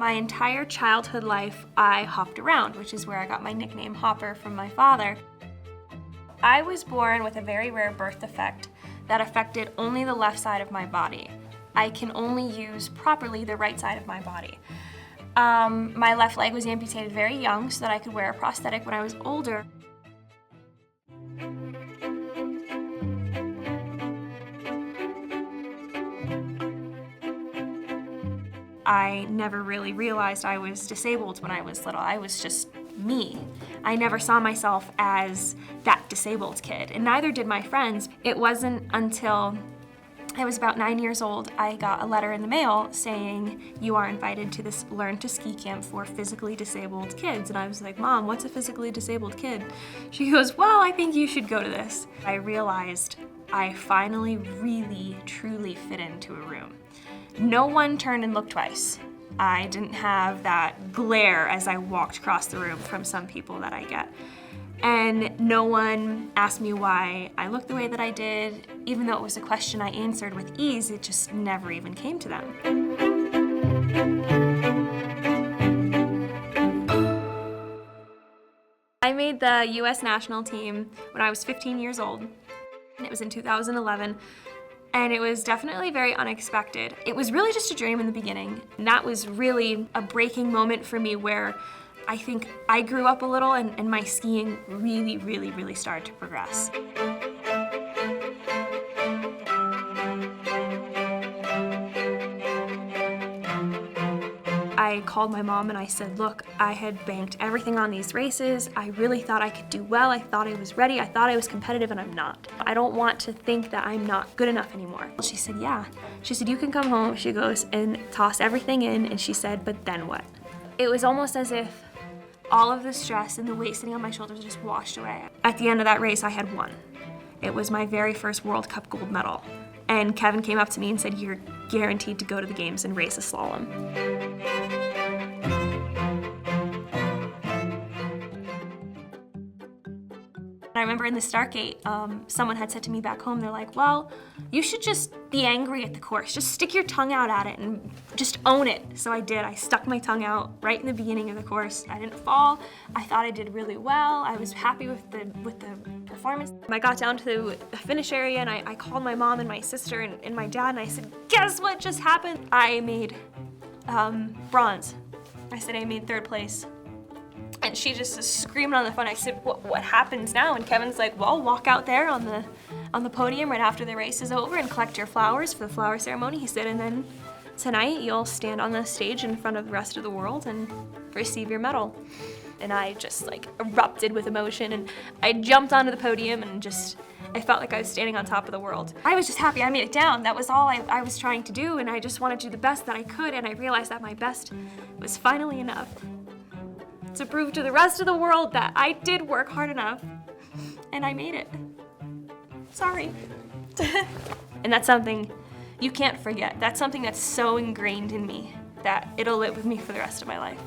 My entire childhood life, I hopped around, which is where I got my nickname Hopper from my father. I was born with a very rare birth defect that affected only the left side of my body. I can only use properly the right side of my body. My left leg was amputated very young so that I could wear a prosthetic when I was older. I never really realized I was disabled when I was little. I was just me. I never saw myself as that disabled kid, and neither did my friends. It wasn't until I was about 9 years old, I got a letter in the mail saying, "You are invited to this Learn to Ski camp for physically disabled kids." And I was like, "Mom, what's a physically disabled kid?" She goes, "Well, I think you should go to this." I realized I finally really, truly fit into a room. No one turned and looked twice. I didn't have that glare as I walked across the room from some people that I get. And no one asked me why I looked the way that I did. Even though it was a question I answered with ease, it just never even came to them. I made the US national team when I was 15 years old. It was in 2011. And it was definitely very unexpected. It was really just a dream in the beginning. And that was really a breaking moment for me where I think I grew up a little and my skiing really, really, really started to progress. I called my mom and I said, "Look, I had banked everything on these races. I really thought I could do well. I thought I was ready. I thought I was competitive, and I'm not. I don't want to think that I'm not good enough anymore." She said, "Yeah." She said, "You can come home." She goes and toss everything in, and she said, "But then what?" It was almost as if all of the stress and the weight sitting on my shoulders just washed away. At the end of that race, I had won. It was my very first World Cup gold medal. And Kevin came up to me and said, "You're guaranteed to go to the games and race a slalom." I remember in the start gate, someone had said to me back home, they're like, "Well, you should just be angry at the course. Just stick your tongue out at it and just own it." So I did. I stuck my tongue out right in the beginning of the course. I didn't fall. I thought I did really well. I was happy with the performance. I got down to the finish area and I called my mom and my sister and my dad and I said, "Guess what just happened?" I made bronze. I said I made third place. And she just screamed on the phone. I said, what happens now?" And Kevin's like, "Well, walk out there on the podium right after the race is over and collect your flowers for the flower ceremony." He said, "And then tonight you'll stand on the stage in front of the rest of the world and receive your medal." And I just like erupted with emotion and I jumped onto the podium and I felt like I was standing on top of the world. I was just happy I made it down. That was all I was trying to do, and I just wanted to do the best that I could, and I realized that my best was finally enough to prove to the rest of the world that I did work hard enough, and I made it. Sorry. And that's something you can't forget. That's something that's so ingrained in me that it'll live with me for the rest of my life.